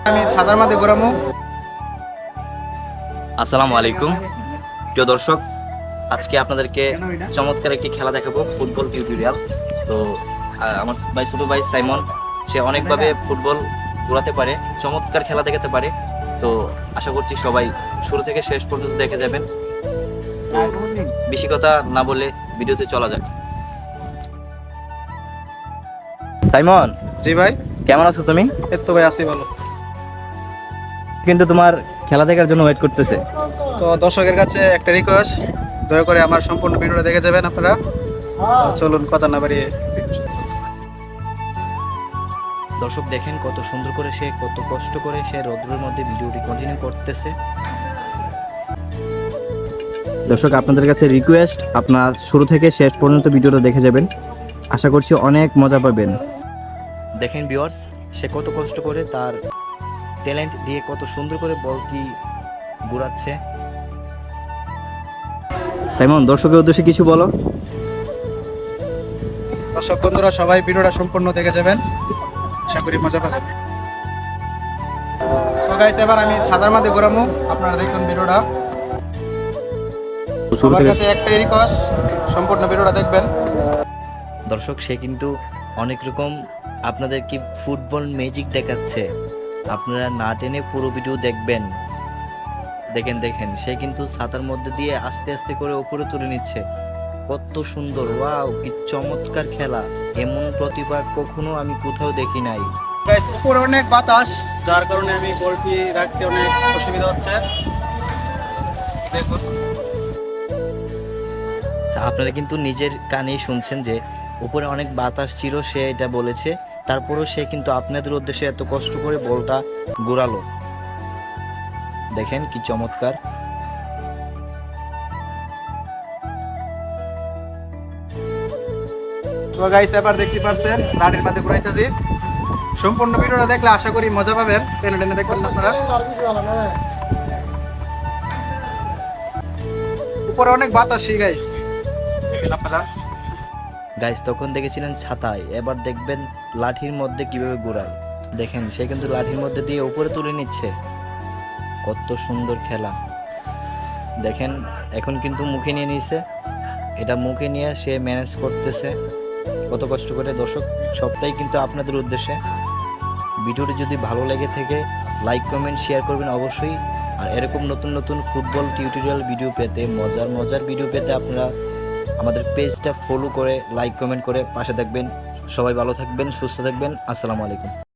আমি ছাতার মাঝে ঘোরামু। আসসালামু আলাইকুম প্রিয় দর্শক, আজকে আপনাদেরকে চমৎকার একটি খেলা দেখাবো, ফুটবল টিউটোরিয়াল। তো আমার ছোট ভাই সাইমন, সে অনেকভাবে ফুটবল ঘোরাতে পারে, চমৎকার খেলা দেখাতে পারে। তো আশা করছি সবাই শুরু থেকে শেষ পর্যন্ত দেখে যাবেন। তো বেশি কথা না বলে ভিডিওতে চলা যাক। সাইমন, জি ভাই। কেমন আছো তুমি? এই তো ভাই আছি ভালো। কিন্তু তোমার খেলা দেখার জন্য ওয়েট করতেছে। তো দর্শকের কাছে একটা রিকোয়েস্ট, দয়া করে আমার সম্পূর্ণ ভিডিওটা দেখে যাবেন আপনারা। তো চলুন কথা না বাড়িয়ে দর্শক দেখেন কত সুন্দর করে সে, কত কষ্ট করে সে রৌদ্রের মধ্যে ভিডিওটি কন্টিনিউ করতেছে। দর্শক আপনাদের কাছে রিকোয়েস্ট, আপনার শুরু থেকে শেষ পর্যন্ত ভিডিওটা দেখে যাবেন, আশা করছি অনেক মজা পাবেন। দেখেন ভিউয়ার্স, সে কত কষ্ট করে তার ট্যালেন্ট দিয়ে কত সুন্দর করে বলটি ঘুরাচ্ছে। সাইমন, দর্শকের উদ্দেশ্যে কিছু বলো। দর্শক বন্ধুরা সবাই ভিডিওটা সম্পূর্ণ দেখে যাবেন, আশা করি মজা পাবেন। তো গাইস, এবার আমি ছাতার মাঝে ঘোরামু, আপনারা দেখুন ভিডিওটা। সবার কাছে একটাই রিকোয়েস্ট, সম্পূর্ণ ভিডিওটা দেখবেন। দর্শক, সে কিন্তু অনেক রকম আপনাদের কি ফুটবল ম্যাজিক দেখাচ্ছে, আপনারা না টেনে পুরো ভিডিও দেখবেন। দেখেন দেখেন, সে কিন্তু ছাতার মধ্যে দিয়ে আস্তে আস্তে করে উপরে তুলে নিচ্ছে। কত সুন্দর, ওয়াও, কি চমৎকার খেলা! এমন প্রতিভা কখনো আমি কোথাও দেখি নাই। গাইস, উপরে অনেক বাতাস, যার কারণে আমি বলটি রাখতে অনেক অসুবিধা হচ্ছে। দেখুন, আপনারা কিন্তু নিজের কানেই শুনছেন যে উপরে অনেক বাতাস ছিল, সে এটা বলেছে। তারপরেও সে কিন্তু আপনাদের উদ্দেশ্যে এত কষ্ট করে বলটা ঘোরালো। দেখেন কি চমৎকার! তো গাইস, এবার দেখতে পাচ্ছেন লাঠির মাঝে ঘুরাইতেছি। সম্পূর্ণ ভিডিওটা দেখলে আশা করি মজা পাবেন, টেনে টেনে দেখবেন আপনারা। উপরে অনেক বাতাসি গাইস, দেখেন আপনারা। গাইস, তখন দেখেছিলেন ছাতায়, এবার দেখবেন লাঠির মধ্যে কিভাবে ঘোরায়। দেখেন, সে কিন্তু লাঠির মধ্যে দিয়ে উপরে তুলে নিচ্ছে। কত সুন্দর খেলা! দেখেন, এখন কিন্তু মুখে নিয়ে নিছে, এটা মুখে নিয়ে সে ম্যানেজ করতেছে কত কষ্ট করে। দর্শক, সবটাই কিন্তু আপনাদের উদ্দেশ্যে। ভিডিওটি যদি ভালো লেগে থাকে, লাইক কমেন্ট শেয়ার করবেন অবশ্যই। আর এরকম নতুন নতুন ফুটবল টিউটোরিয়াল ভিডিও পেতে, মজার মজার ভিডিও পেতে আপনারা আমাদের পেজটা ফলো করে লাইক কমেন্ট করে পাশে থাকবেন। সবাই ভালো থাকবেন, সুস্থ থাকবেন। আসসালামু আলাইকুম।